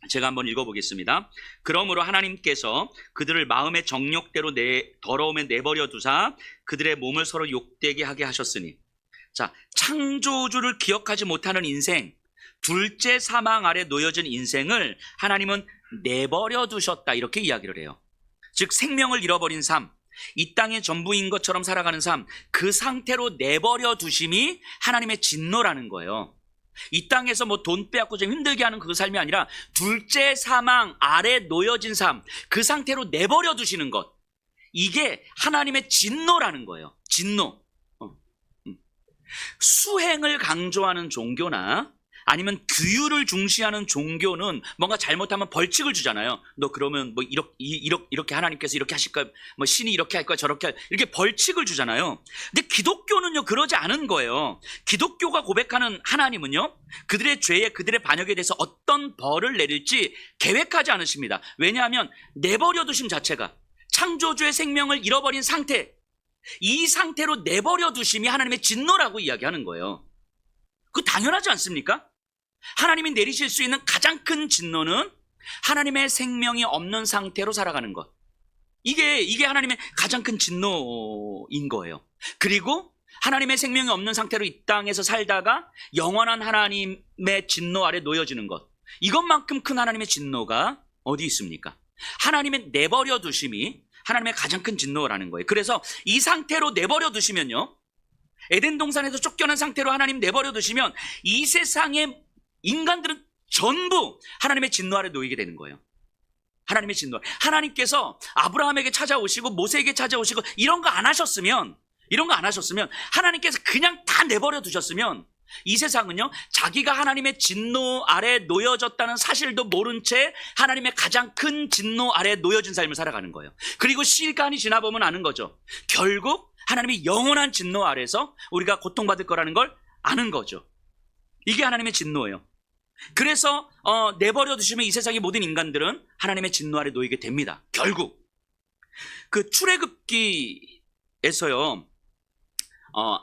제가 한번 읽어보겠습니다. 그러므로 하나님께서 그들을 마음의 정욕대로 더러움에 내버려 두사 그들의 몸을 서로 욕되게 하게 하셨으니. 자, 창조주를 기억하지 못하는 인생, 둘째 사망 아래 놓여진 인생을 하나님은 내버려 두셨다 이렇게 이야기를 해요. 즉 생명을 잃어버린 삶, 이 땅의 전부인 것처럼 살아가는 삶, 그 상태로 내버려 두심이 하나님의 진노라는 거예요. 이 땅에서 뭐 돈 빼앗고 좀 힘들게 하는 그 삶이 아니라 둘째 사망 아래 놓여진 삶, 그 상태로 내버려 두시는 것, 이게 하나님의 진노라는 거예요. 진노. 수행을 강조하는 종교나 아니면 규율을 중시하는 종교는 뭔가 잘못하면 벌칙을 주잖아요. 너 그러면 뭐 이렇게 하나님께서 이렇게 하실 거야, 뭐 신이 이렇게 할 거야, 저렇게 이렇게 벌칙을 주잖아요. 근데 기독교는요 그러지 않은 거예요. 기독교가 고백하는 하나님은요 그들의 죄에, 그들의 반역에 대해서 어떤 벌을 내릴지 계획하지 않으십니다. 왜냐하면 내버려 두심 자체가 창조주의 생명을 잃어버린 상태, 이 상태로 내버려 두심이 하나님의 진노라고 이야기하는 거예요. 그거 당연하지 않습니까? 하나님이 내리실 수 있는 가장 큰 진노는 하나님의 생명이 없는 상태로 살아가는 것. 이게 하나님의 가장 큰 진노인 거예요. 그리고 하나님의 생명이 없는 상태로 이 땅에서 살다가 영원한 하나님의 진노 아래 놓여지는 것. 이것만큼 큰 하나님의 진노가 어디 있습니까? 하나님의 내버려 두심이 하나님의 가장 큰 진노라는 거예요. 그래서 이 상태로 내버려 두시면요, 에덴 동산에서 쫓겨난 상태로 하나님 내버려 두시면 이 세상의 인간들은 전부 하나님의 진노 아래 놓이게 되는 거예요. 하나님의 진노. 하나님께서 아브라함에게 찾아오시고 모세에게 찾아오시고 이런 거 안 하셨으면 하나님께서 그냥 다 내버려 두셨으면 이 세상은요 자기가 하나님의 진노 아래 놓여졌다는 사실도 모른 채 하나님의 가장 큰 진노 아래 놓여진 삶을 살아가는 거예요. 그리고 시간이 지나보면 아는 거죠. 결국 하나님의 영원한 진노 아래서 우리가 고통받을 거라는 걸 아는 거죠. 이게 하나님의 진노예요. 그래서 내버려 두시면 이 세상의 모든 인간들은 하나님의 진노 아래 놓이게 됩니다. 결국 그 출애굽기에서요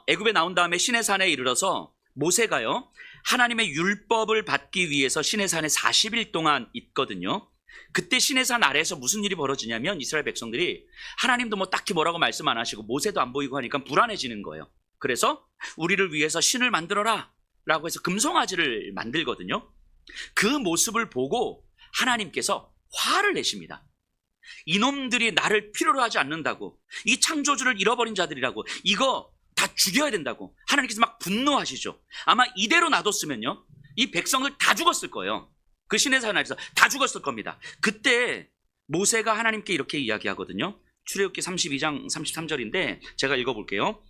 애굽에 나온 다음에 시내산에 이르러서 모세가요 하나님의 율법을 받기 위해서 시내산에 40일 동안 있거든요. 그때 시내산 아래에서 무슨 일이 벌어지냐면 이스라엘 백성들이 하나님도 뭐 딱히 뭐라고 말씀 안 하시고 모세도 안 보이고 하니까 불안해지는 거예요. 그래서 우리를 위해서 신을 만들어라 라고 해서 금송아지를 만들거든요. 그 모습을 보고 하나님께서 화를 내십니다. 이놈들이 나를 필요로 하지 않는다고, 이 창조주를 잃어버린 자들이라고, 이거 다 죽여야 된다고 하나님께서 막 분노하시죠. 아마 이대로 놔뒀으면요 이 백성들 다 죽었을 거예요. 그 시내산 아래서 다 죽었을 겁니다. 그때 모세가 하나님께 이렇게 이야기하거든요. 출애굽기 32장 33절인데 제가 읽어볼게요.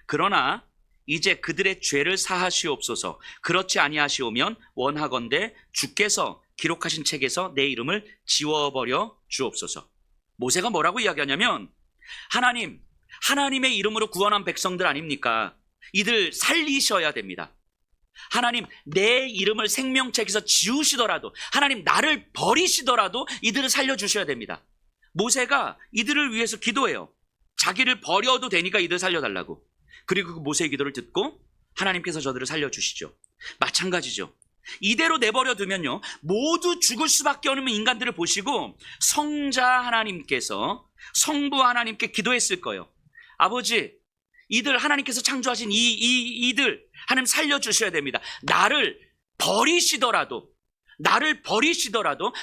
그러나 이제 그들의 죄를 사하시옵소서. 그렇지 아니하시오면 원하건대 주께서 기록하신 책에서 내 이름을 지워버려 주옵소서. 모세가 뭐라고 이야기하냐면 하나님의 이름으로 구원한 백성들 아닙니까? 이들 살리셔야 됩니다. 하나님 내 이름을 생명책에서 지우시더라도, 하나님 나를 버리시더라도 이들을 살려주셔야 됩니다. 모세가 이들을 위해서 기도해요. 자기를 버려도 되니까 이들 살려달라고. 그리고 그 모세의 기도를 듣고 하나님께서 저들을 살려주시죠. 마찬가지죠. 이대로 내버려 두면요 모두 죽을 수밖에 없는 인간들을 보시고 성자 하나님께서 성부 하나님께 기도했을 거예요. 아버지, 이들 하나님께서 창조하신 이들 하나님 살려주셔야 됩니다. 나를 버리시더라도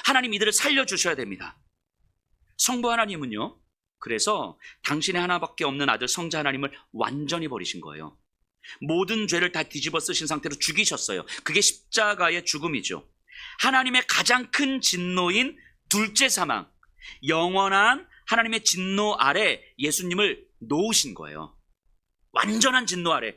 하나님 이들을 살려주셔야 됩니다. 성부 하나님은요 그래서 당신의 하나밖에 없는 아들 성자 하나님을 완전히 버리신 거예요. 모든 죄를 다 뒤집어 쓰신 상태로 죽이셨어요. 그게 십자가의 죽음이죠. 하나님의 가장 큰 진노인 둘째 사망, 영원한 하나님의 진노 아래 예수님을 놓으신 거예요. 완전한 진노 아래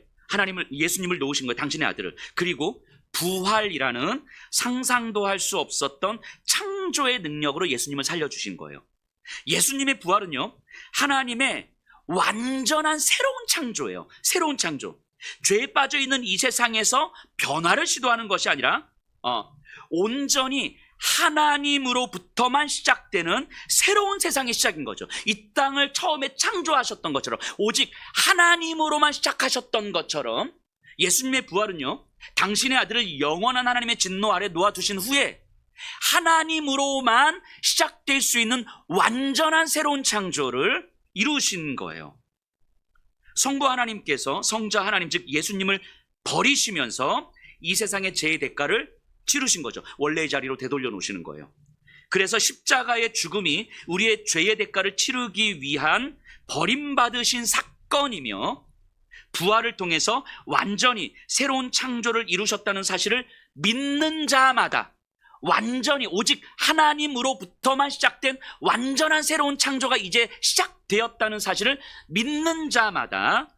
예수님을 놓으신 거예요. 당신의 아들을. 그리고 부활이라는 상상도 할 수 없었던 창조의 능력으로 예수님을 살려주신 거예요. 예수님의 부활은요 하나님의 완전한 새로운 창조예요. 새로운 창조. 죄에 빠져 있는 이 세상에서 변화를 시도하는 것이 아니라 온전히 하나님으로부터만 시작되는 새로운 세상의 시작인 거죠. 이 땅을 처음에 창조하셨던 것처럼, 오직 하나님으로만 시작하셨던 것처럼 예수님의 부활은요 당신의 아들을 영원한 하나님의 진노 아래 놓아두신 후에 하나님으로만 시작될 수 있는 완전한 새로운 창조를 이루신 거예요. 성부 하나님께서 성자 하나님 즉 예수님을 버리시면서 이 세상의 죄의 대가를 치르신 거죠. 원래의 자리로 되돌려 놓으시는 거예요. 그래서 십자가의 죽음이 우리의 죄의 대가를 치르기 위한 버림받으신 사건이며 부활을 통해서 완전히 새로운 창조를 이루셨다는 사실을 믿는 자마다 완전히 오직 하나님으로부터만 시작된 완전한 새로운 창조가 이제 시작되었다는 사실을 믿는 자마다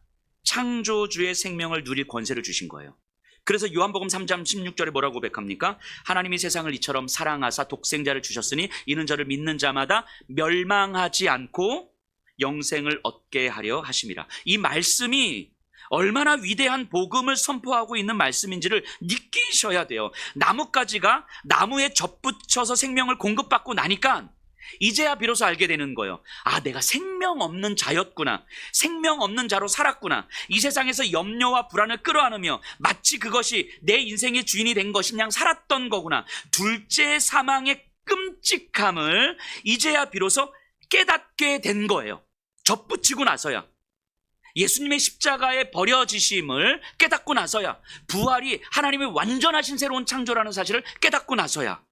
창조주의 생명을 누릴 권세를 주신 거예요. 그래서 요한복음 3장 16절에 뭐라고 고백합니까? 하나님이 세상을 이처럼 사랑하사 독생자를 주셨으니 이는 저를 믿는 자마다 멸망하지 않고 영생을 얻게 하려 하심이라. 이 말씀이 얼마나 위대한 복음을 선포하고 있는 말씀인지를 느끼셔야 돼요. 나뭇가지가 나무에 접붙여서 생명을 공급받고 나니까 이제야 비로소 알게 되는 거예요. 아, 내가 생명 없는 자였구나. 생명 없는 자로 살았구나. 이 세상에서 염려와 불안을 끌어안으며 마치 그것이 내 인생의 주인이 된 것인 양 살았던 거구나. 둘째 사망의 끔찍함을 이제야 비로소 깨닫게 된 거예요. 접붙이고 나서야. 예수님의 십자가에 버려지심을 깨닫고 나서야, 부활이 하나님의 완전하신 새로운 창조라는 사실을 깨닫고 나서야.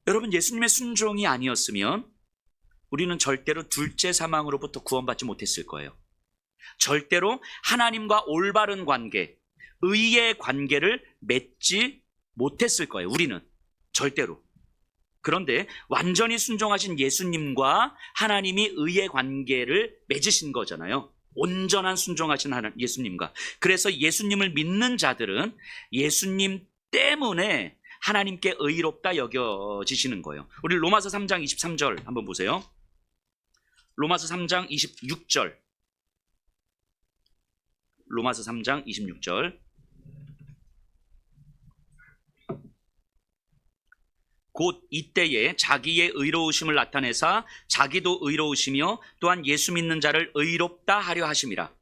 여러분, 예수님의 순종이 아니었으면 우리는 절대로 둘째 사망으로부터 구원받지 못했을 거예요. 절대로 하나님과 올바른 관계, 의의 관계를 맺지 못했을 거예요. 우리는 절대로. 그런데 완전히 순종하신 예수님과 하나님이 의의 관계를 맺으신 거잖아요. 온전한 순종하신 예수님과. 그래서 예수님을 믿는 자들은 예수님 때문에 하나님께 의롭다 여겨지시는 거예요. 우리 로마서 3장 23절 한번 보세요. 로마서 3장 26절. 로마서 3장 26절. 곧 이때에 자기의 의로우심을 나타내사 자기도 의로우시며 또한 예수 믿는 자를 의롭다 하려 하심이라.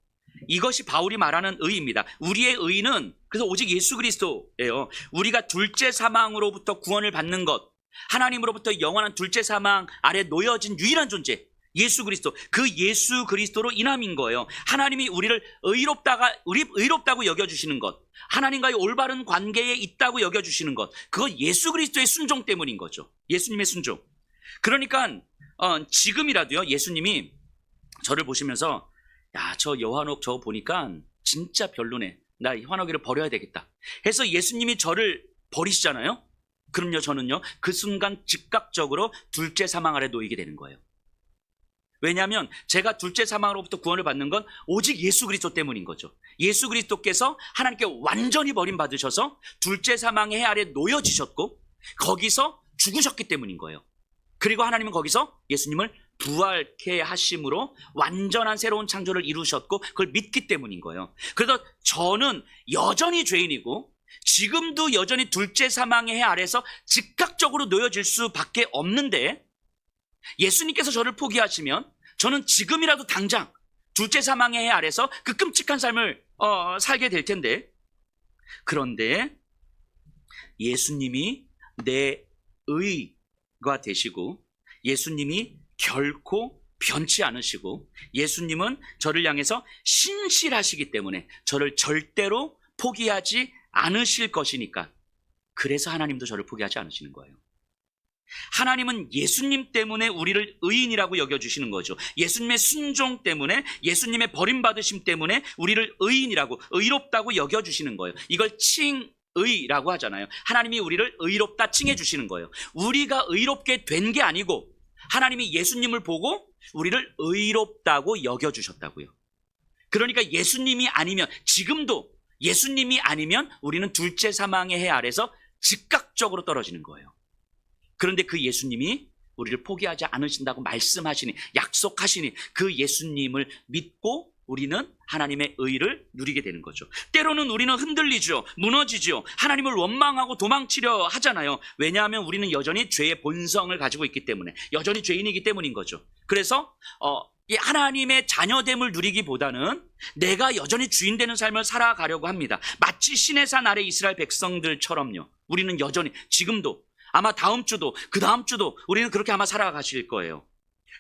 이것이 바울이 말하는 의입니다. 우리의 의는 그래서 오직 예수 그리스도예요. 우리가 둘째 사망으로부터 구원을 받는 것, 하나님으로부터 영원한 둘째 사망 아래 놓여진 유일한 존재, 예수 그리스도, 그 예수 그리스도로 인함인 거예요. 하나님이 우리를 의롭다고 여겨주시는 것, 하나님과의 올바른 관계에 있다고 여겨주시는 것, 그거 예수 그리스도의 순종 때문인 거죠. 예수님의 순종. 그러니까 지금이라도요, 예수님이 저를 보시면서 야, 저 여한옥 저거 보니까 진짜 별로네. 나 이 환옥이를 버려야 되겠다 해서 예수님이 저를 버리시잖아요. 그럼요, 저는요 그 순간 즉각적으로 둘째 사망 아래 놓이게 되는 거예요. 왜냐하면 제가 둘째 사망으로부터 구원을 받는 건 오직 예수 그리스도 때문인 거죠. 예수 그리스도께서 하나님께 완전히 버림받으셔서 둘째 사망의 해 아래 놓여지셨고 거기서 죽으셨기 때문인 거예요. 그리고 하나님은 거기서 예수님을 부활케 하심으로 완전한 새로운 창조를 이루셨고 그걸 믿기 때문인 거예요. 그래서 저는 여전히 죄인이고 지금도 여전히 둘째 사망의 해 아래서 즉각적으로 놓여질 수밖에 없는데 예수님께서 저를 포기하시면 저는 지금이라도 당장 둘째 사망의 해 아래서 그 끔찍한 삶을 살게 될 텐데, 그런데 예수님이 내 의가 되시고 예수님이 결코 변치 않으시고 예수님은 저를 향해서 신실하시기 때문에 저를 절대로 포기하지 않으실 것이니까, 그래서 하나님도 저를 포기하지 않으시는 거예요. 하나님은 예수님 때문에 우리를 의인이라고 여겨주시는 거죠. 예수님의 순종 때문에, 예수님의 버림받으심 때문에 우리를 의인이라고, 의롭다고 여겨주시는 거예요. 이걸 칭의라고 하잖아요. 하나님이 우리를 의롭다 칭해주시는 거예요. 우리가 의롭게 된 게 아니고 하나님이 예수님을 보고 우리를 의롭다고 여겨주셨다고요. 그러니까 예수님이 아니면, 지금도 예수님이 아니면 우리는 둘째 사망의 해 아래서 즉각적으로 떨어지는 거예요. 그런데 그 예수님이 우리를 포기하지 않으신다고 말씀하시니, 약속하시니 그 예수님을 믿고 우리는 하나님의 의를 누리게 되는 거죠. 때로는 우리는 흔들리죠. 무너지죠. 하나님을 원망하고 도망치려 하잖아요. 왜냐하면 우리는 여전히 죄의 본성을 가지고 있기 때문에, 여전히 죄인이기 때문인 거죠. 그래서 이 하나님의 자녀됨을 누리기보다는 내가 여전히 주인 되는 삶을 살아가려고 합니다. 마치 시내산 아래 이스라엘 백성들처럼요. 우리는 여전히 지금도, 아마 다음 주도 그 다음 주도 우리는 그렇게 아마 살아가실 거예요.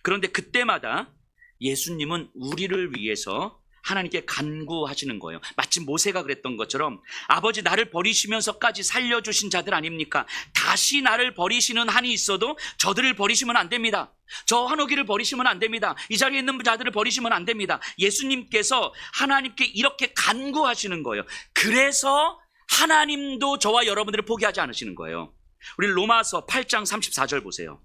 그런데 그때마다 예수님은 우리를 위해서 하나님께 간구하시는 거예요. 마치 모세가 그랬던 것처럼 아버지 나를 버리시면서까지 살려주신 자들 아닙니까? 다시 나를 버리시는 한이 있어도 저들을 버리시면 안 됩니다. 저 한옥이를 버리시면 안 됩니다. 이 자리에 있는 자들을 버리시면 안 됩니다. 예수님께서 하나님께 이렇게 간구하시는 거예요. 그래서 하나님도 저와 여러분들을 포기하지 않으시는 거예요. 우리 로마서 8장 34절 보세요.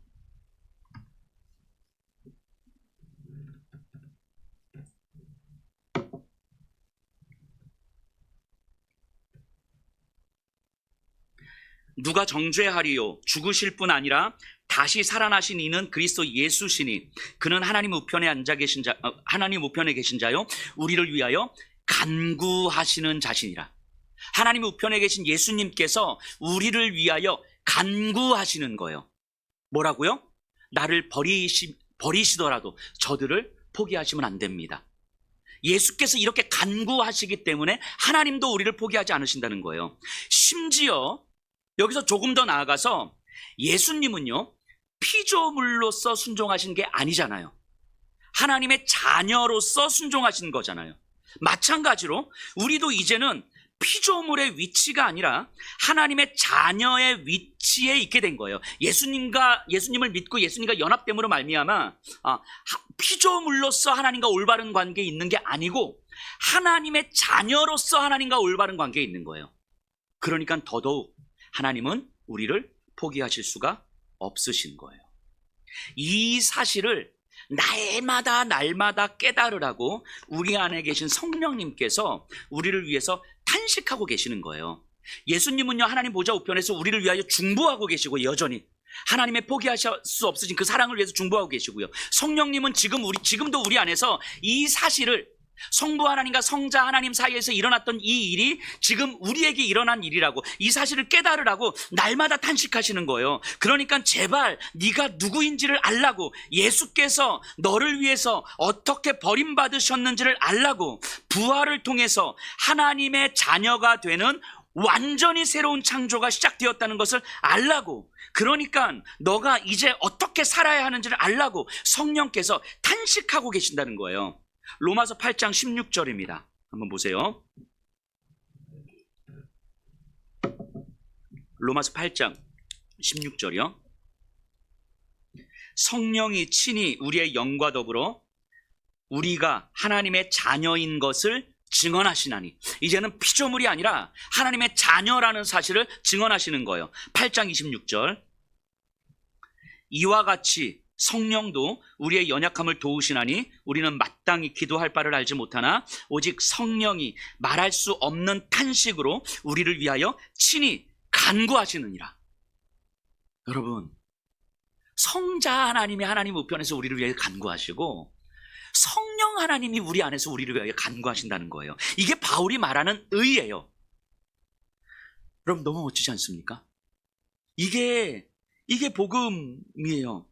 누가 정죄하리요? 죽으실 뿐 아니라 다시 살아나신 이는 그리스도 예수시니 그는 하나님 우편에 앉아 계신 자, 하나님 우편에 계신 자요 우리를 위하여 간구하시는 자신이라. 하나님 우편에 계신 예수님께서 우리를 위하여 간구하시는 거예요. 뭐라고요? 나를 버리시더라도 저들을 포기하시면 안 됩니다. 예수께서 이렇게 간구하시기 때문에 하나님도 우리를 포기하지 않으신다는 거예요. 심지어 여기서 조금 더 나아가서 예수님은요, 피조물로서 순종하신 게 아니잖아요. 하나님의 자녀로서 순종하신 거잖아요. 마찬가지로 우리도 이제는 피조물의 위치가 아니라 하나님의 자녀의 위치에 있게 된 거예요. 예수님을 믿고 예수님과 연합됨으로 말미암아 피조물로서 하나님과 올바른 관계에 있는 게 아니고 하나님의 자녀로서 하나님과 올바른 관계에 있는 거예요. 그러니까 더더욱 하나님은 우리를 포기하실 수가 없으신 거예요. 이 사실을 날마다 깨달으라고 우리 안에 계신 성령님께서 우리를 위해서 탄식하고 계시는 거예요. 예수님은요, 하나님 보좌 우편에서 우리를 위하여 중보하고 계시고 여전히 하나님의 포기하실 수 없으신 그 사랑을 위해서 중보하고 계시고요. 성령님은 지금도 우리 안에서 이 사실을 성부 하나님과 성자 하나님 사이에서 일어났던 이 일이 지금 우리에게 일어난 일이라고, 이 사실을 깨달으라고 날마다 탄식하시는 거예요. 그러니까 제발 네가 누구인지를 알라고, 예수께서 너를 위해서 어떻게 버림받으셨는지를 알라고, 부활을 통해서 하나님의 자녀가 되는 완전히 새로운 창조가 시작되었다는 것을 알라고, 그러니까 너가 이제 어떻게 살아야 하는지를 알라고 성령께서 탄식하고 계신다는 거예요. 로마서 8장 16절입니다. 한번 보세요. 로마서 8장 16절이요. 성령이 친히 우리의 영과 더불어 우리가 하나님의 자녀인 것을 증언하시나니, 이제는 피조물이 아니라 하나님의 자녀라는 사실을 증언하시는 거예요. 8장 26절. 이와 같이 성령도 우리의 연약함을 도우시나니 우리는 마땅히 기도할 바를 알지 못하나 오직 성령이 말할 수 없는 탄식으로 우리를 위하여 친히 간구하시느니라. 여러분, 성자 하나님이 하나님 우편에서 우리를 위하여 간구하시고 성령 하나님이 우리 안에서 우리를 위하여 간구하신다는 거예요. 이게 바울이 말하는 의예요. 여러분, 너무 멋지지 않습니까? 이게 복음이에요.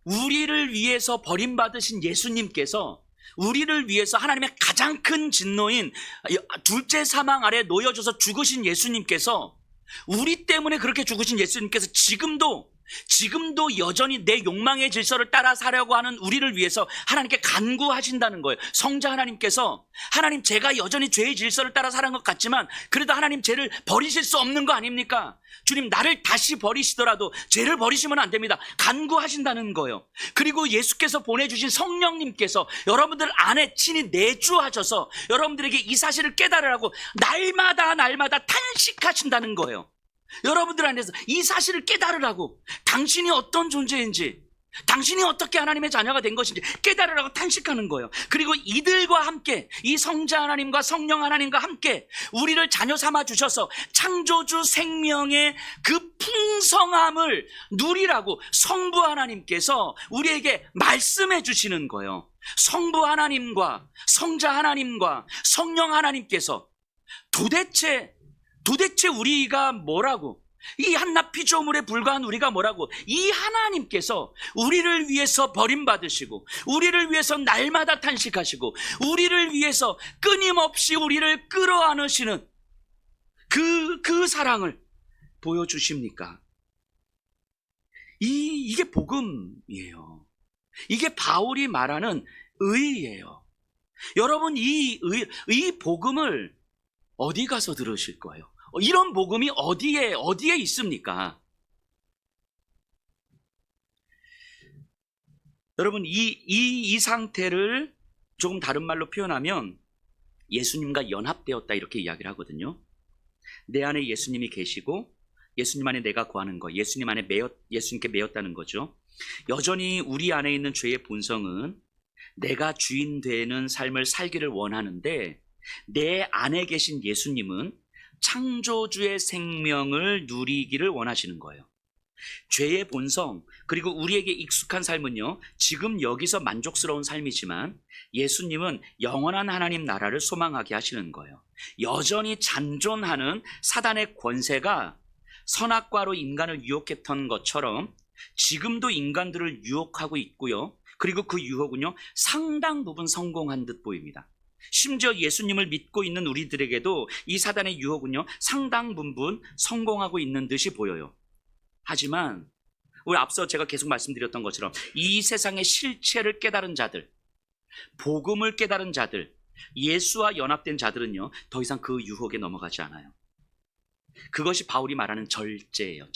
우리를 위해서 버림받으신 예수님께서 우리를 위해서 하나님의 가장 큰 진노인 둘째 사망 아래 놓여져서 죽으신 예수님께서, 우리 때문에 그렇게 죽으신 예수님께서 지금도 여전히 내 욕망의 질서를 따라 사려고 하는 우리를 위해서 하나님께 간구하신다는 거예요. 성자 하나님께서, 하나님, 제가 여전히 죄의 질서를 따라 살아간 것 같지만 그래도 하나님 죄를 버리실 수 없는 거 아닙니까? 주님, 나를 다시 버리시더라도 죄를 버리시면 안 됩니다. 간구하신다는 거예요. 그리고 예수께서 보내주신 성령님께서 여러분들 안에 친히 내주하셔서 여러분들에게 이 사실을 깨달으라고 날마다 탄식하신다는 거예요. 여러분들 안에서 이 사실을 깨달으라고, 당신이 어떤 존재인지, 당신이 어떻게 하나님의 자녀가 된 것인지 깨달으라고 탄식하는 거예요. 그리고 이들과 함께, 이 성자 하나님과 성령 하나님과 함께 우리를 자녀 삼아 주셔서 창조주 생명의 그 풍성함을 누리라고 성부 하나님께서 우리에게 말씀해 주시는 거예요. 성부 하나님과 성자 하나님과 성령 하나님께서 도대체 우리가 뭐라고, 이 한낱 피조물에 불과한 우리가 뭐라고, 이 하나님께서 우리를 위해서 버림받으시고 우리를 위해서 날마다 탄식하시고 우리를 위해서 끊임없이 우리를 끌어안으시는 그 사랑을 보여주십니까? 이게 복음이에요. 이게 바울이 말하는 의예요. 여러분 이 복음을 어디 가서 들으실 거예요? 이런 복음이 어디에 있습니까? 여러분 이 상태를 조금 다른 말로 표현하면 예수님과 연합되었다 이렇게 이야기를 하거든요. 내 안에 예수님이 계시고 예수님 안에 내가 거하는 거, 예수님 안에 예수님께 매였다는 거죠. 여전히 우리 안에 있는 죄의 본성은 내가 주인 되는 삶을 살기를 원하는데 내 안에 계신 예수님은 창조주의 생명을 누리기를 원하시는 거예요. 죄의 본성 그리고 우리에게 익숙한 삶은요, 지금 여기서 만족스러운 삶이지만 예수님은 영원한 하나님 나라를 소망하게 하시는 거예요. 여전히 잔존하는 사단의 권세가 선악과로 인간을 유혹했던 것처럼 지금도 인간들을 유혹하고 있고요. 그리고 그 유혹은요, 상당 부분 성공한 듯 보입니다. 심지어 예수님을 믿고 있는 우리들에게도 이 사단의 유혹은요, 상당 부분 성공하고 있는 듯이 보여요. 하지만 우리 앞서 제가 계속 말씀드렸던 것처럼 이 세상의 실체를 깨달은 자들, 복음을 깨달은 자들, 예수와 연합된 자들은요, 더 이상 그 유혹에 넘어가지 않아요. 그것이 바울이 말하는 절제예요.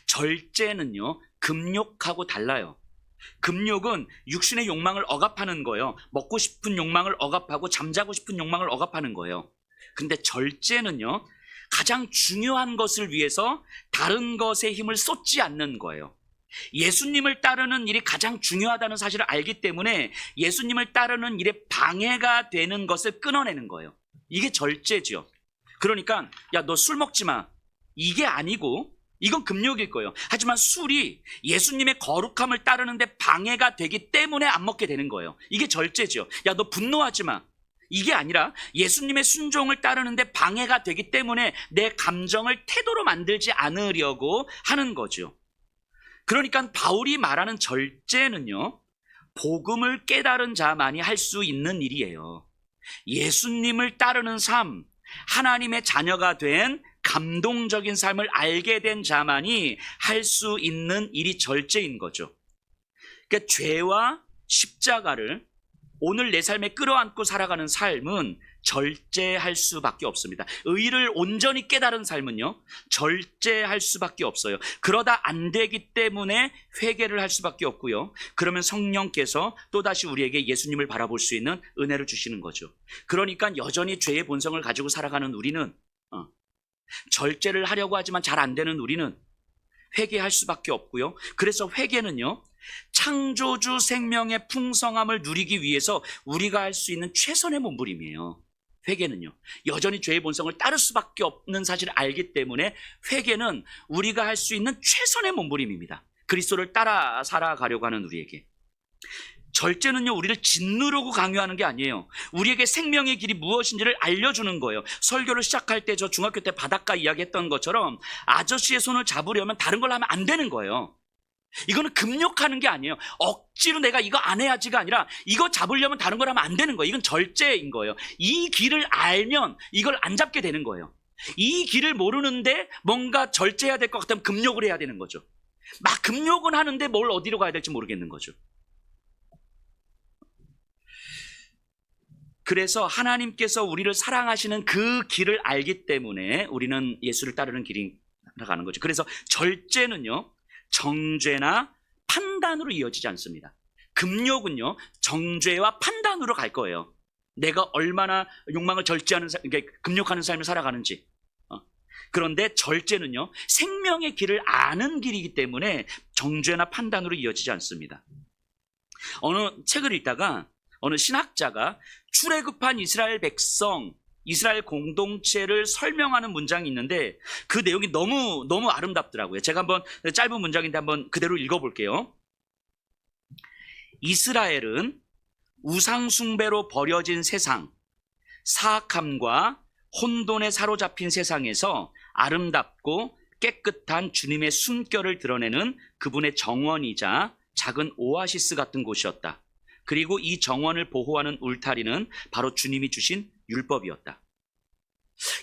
절제는요, 금욕하고 달라요. 금욕은 육신의 욕망을 억압하는 거예요. 먹고 싶은 욕망을 억압하고 잠자고 싶은 욕망을 억압하는 거예요. 근데 절제는요, 가장 중요한 것을 위해서 다른 것에 힘을 쏟지 않는 거예요. 예수님을 따르는 일이 가장 중요하다는 사실을 알기 때문에 예수님을 따르는 일에 방해가 되는 것을 끊어내는 거예요. 이게 절제죠. 그러니까 야, 너 술 먹지 마. 이게 아니고 이건 금욕일 거예요. 하지만 술이 예수님의 거룩함을 따르는데 방해가 되기 때문에 안 먹게 되는 거예요. 이게 절제죠. 야, 너 분노하지 마. 이게 아니라 예수님의 순종을 따르는데 방해가 되기 때문에 내 감정을 태도로 만들지 않으려고 하는 거죠. 그러니까 바울이 말하는 절제는요, 복음을 깨달은 자만이 할 수 있는 일이에요. 예수님을 따르는 삶, 하나님의 자녀가 된 감동적인 삶을 알게 된 자만이 할 수 있는 일이 절제인 거죠. 그러니까 죄와 십자가를 오늘 내 삶에 끌어안고 살아가는 삶은 절제할 수밖에 없습니다. 의를 온전히 깨달은 삶은요, 절제할 수밖에 없어요. 그러다 안 되기 때문에 회개를 할 수밖에 없고요. 그러면 성령께서 또다시 우리에게 예수님을 바라볼 수 있는 은혜를 주시는 거죠. 그러니까 여전히 죄의 본성을 가지고 살아가는 우리는, 절제를 하려고 하지만 잘 안 되는 우리는 회개할 수밖에 없고요. 그래서 회개는요, 창조주 생명의 풍성함을 누리기 위해서 우리가 할 수 있는 최선의 몸부림이에요. 회개는요, 여전히 죄의 본성을 따를 수밖에 없는 사실을 알기 때문에 회개는 우리가 할 수 있는 최선의 몸부림입니다. 그리스도를 따라 살아가려고 하는 우리에게. 절제는요, 우리를 짓누르고 강요하는 게 아니에요. 우리에게 생명의 길이 무엇인지를 알려주는 거예요. 설교를 시작할 때 저 중학교 때 바닷가 이야기했던 것처럼 아저씨의 손을 잡으려면 다른 걸 하면 안 되는 거예요. 이거는 금욕하는 게 아니에요. 억지로 내가 이거 안 해야지가 아니라 이거 잡으려면 다른 걸 하면 안 되는 거예요. 이건 절제인 거예요. 이 길을 알면 이걸 안 잡게 되는 거예요. 이 길을 모르는데 뭔가 절제해야 될 것 같으면 금욕을 해야 되는 거죠. 막 금욕은 하는데 뭘 어디로 가야 될지 모르겠는 거죠. 그래서 하나님께서 우리를 사랑하시는 그 길을 알기 때문에 우리는 예수를 따르는 길이 나가는 거죠. 그래서 절제는요, 정죄나 판단으로 이어지지 않습니다. 금욕은요, 정죄와 판단으로 갈 거예요. 내가 얼마나 욕망을 절제하는, 금욕하는 삶을 살아가는지. 그런데 절제는요, 생명의 길을 아는 길이기 때문에 정죄나 판단으로 이어지지 않습니다. 어느 책을 읽다가 어느 신학자가 출애굽한 이스라엘 백성, 이스라엘 공동체를 설명하는 문장이 있는데 그 내용이 너무 아름답더라고요. 제가 한번 짧은 문장인데 한번 그대로 읽어볼게요. 이스라엘은 우상숭배로 버려진 세상, 사악함과 혼돈에 사로잡힌 세상에서 아름답고 깨끗한 주님의 숨결을 드러내는 그분의 정원이자 작은 오아시스 같은 곳이었다. 그리고 이 정원을 보호하는 울타리는 바로 주님이 주신 율법이었다.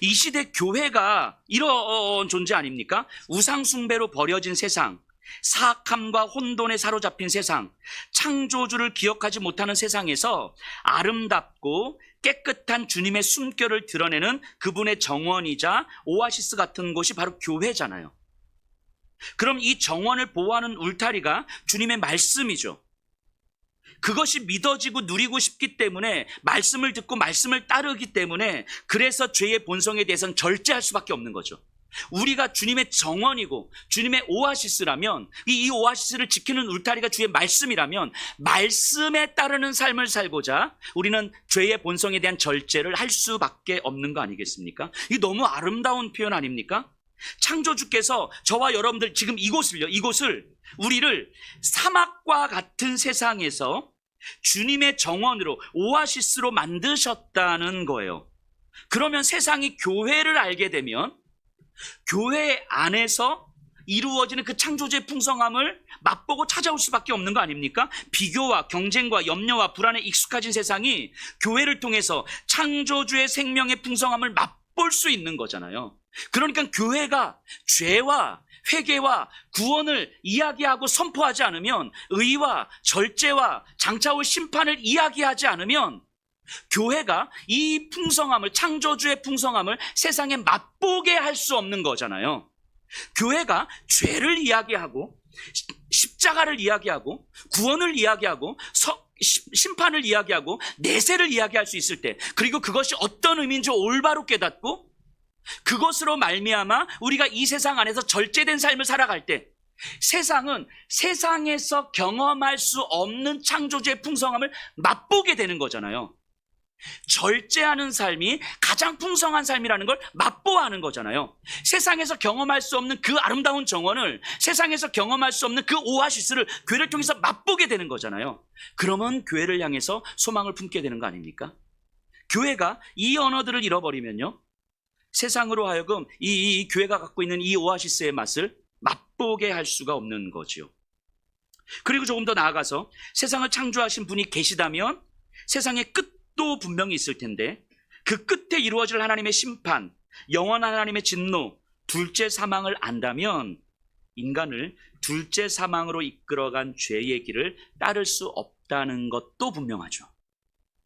이 시대 교회가 이런 존재 아닙니까? 우상숭배로 버려진 세상, 사악함과 혼돈에 사로잡힌 세상, 창조주를 기억하지 못하는 세상에서 아름답고 깨끗한 주님의 숨결을 드러내는 그분의 정원이자 오아시스 같은 곳이 바로 교회잖아요. 그럼 이 정원을 보호하는 울타리가 주님의 말씀이죠. 그것이 믿어지고 누리고 싶기 때문에 말씀을 듣고 말씀을 따르기 때문에 그래서 죄의 본성에 대해서는 절제할 수밖에 없는 거죠. 우리가 주님의 정원이고 주님의 오아시스라면 이 오아시스를 지키는 울타리가 주의 말씀이라면 말씀에 따르는 삶을 살고자 우리는 죄의 본성에 대한 절제를 할 수밖에 없는 거 아니겠습니까? 이 너무 아름다운 표현 아닙니까? 창조주께서 저와 여러분들 지금 이곳을 우리를 사막과 같은 세상에서 주님의 정원으로 오아시스로 만드셨다는 거예요. 그러면 세상이 교회를 알게 되면 교회 안에서 이루어지는 그 창조주의 풍성함을 맛보고 찾아올 수밖에 없는 거 아닙니까? 비교와 경쟁과 염려와 불안에 익숙해진 세상이 교회를 통해서 창조주의 생명의 풍성함을 맛볼 수 있는 거잖아요. 그러니까 교회가 죄와 회개와 구원을 이야기하고 선포하지 않으면, 의와 절제와 장차올 심판을 이야기하지 않으면 교회가 이 풍성함을, 창조주의 풍성함을 세상에 맛보게 할 수 없는 거잖아요. 교회가 죄를 이야기하고 십자가를 이야기하고 구원을 이야기하고 심판을 이야기하고 내세를 이야기할 수 있을 때, 그리고 그것이 어떤 의미인지 올바로 깨닫고 그것으로 말미암아 우리가 이 세상 안에서 절제된 삶을 살아갈 때 세상은 세상에서 경험할 수 없는 창조주의 풍성함을 맛보게 되는 거잖아요. 절제하는 삶이 가장 풍성한 삶이라는 걸 맛보아하는 거잖아요. 세상에서 경험할 수 없는 그 아름다운 정원을, 세상에서 경험할 수 없는 그 오아시스를 교회를 통해서 맛보게 되는 거잖아요. 그러면 교회를 향해서 소망을 품게 되는 거 아닙니까? 교회가 이 언어들을 잃어버리면요, 세상으로 하여금 이 교회가 갖고 있는 이 오아시스의 맛을 맛보게 할 수가 없는 거지요. 그리고 조금 더 나아가서 세상을 창조하신 분이 계시다면 세상의 끝도 분명히 있을 텐데, 그 끝에 이루어질 하나님의 심판, 영원한 하나님의 진노, 둘째 사망을 안다면 인간을 둘째 사망으로 이끌어간 죄의 길을 따를 수 없다는 것도 분명하죠.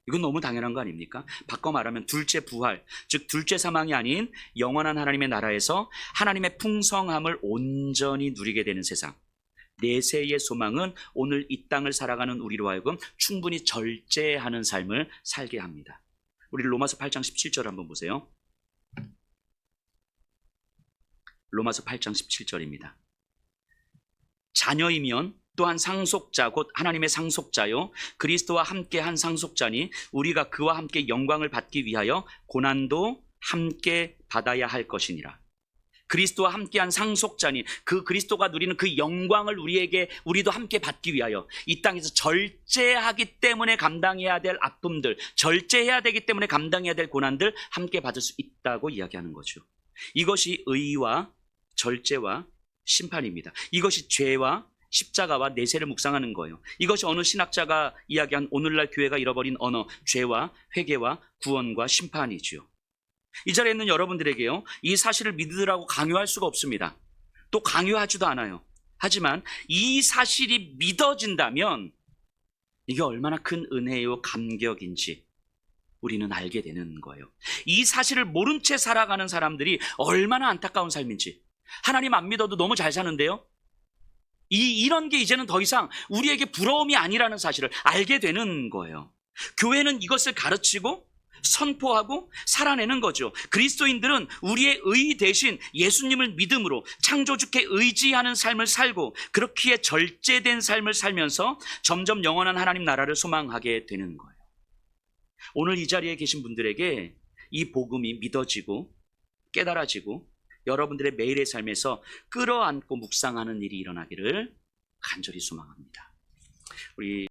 이건 너무 당연한 거 아닙니까? 바꿔 말하면 둘째 부활, 즉 둘째 사망이 아닌 영원한 하나님의 나라에서 하나님의 풍성함을 온전히 누리게 되는 세상, 내세의 소망은 오늘 이 땅을 살아가는 우리로 하여금 충분히 절제하는 삶을 살게 합니다. 우리 로마서 8장 17절 한번 보세요. 로마서 8장 17절입니다. 자녀이면 또한 상속자, 곧 하나님의 상속자요 그리스도와 함께 한 상속자니 우리가 그와 함께 영광을 받기 위하여 고난도 함께 받아야 할 것이니라. 그리스도와 함께한 상속자니 그 그리스도가 누리는 그 영광을 우리도 함께 받기 위하여 이 땅에서 절제하기 때문에 감당해야 될 아픔들, 절제해야 되기 때문에 감당해야 될 고난들 함께 받을 수 있다고 이야기하는 거죠. 이것이 의와 절제와 심판입니다. 이것이 죄와 십자가와 내세를 묵상하는 거예요. 이것이 어느 신학자가 이야기한 오늘날 교회가 잃어버린 언어, 죄와 회개와 구원과 심판이지요. 이 자리에 있는 여러분들에게요, 이 사실을 믿으라고 강요할 수가 없습니다. 또 강요하지도 않아요. 하지만 이 사실이 믿어진다면 이게 얼마나 큰 은혜요 감격인지 우리는 알게 되는 거예요. 이 사실을 모른 채 살아가는 사람들이 얼마나 안타까운 삶인지. 하나님 안 믿어도 너무 잘 사는데요, 이런 게 이제는 더 이상 우리에게 부러움이 아니라는 사실을 알게 되는 거예요. 교회는 이것을 가르치고 선포하고 살아내는 거죠. 그리스도인들은 우리의 의 대신 예수님을 믿음으로 창조주께 의지하는 삶을 살고 그렇기에 절제된 삶을 살면서 점점 영원한 하나님 나라를 소망하게 되는 거예요. 오늘 이 자리에 계신 분들에게 이 복음이 믿어지고 깨달아지고 여러분들의 매일의 삶에서 끌어안고 묵상하는 일이 일어나기를 간절히 소망합니다. 우리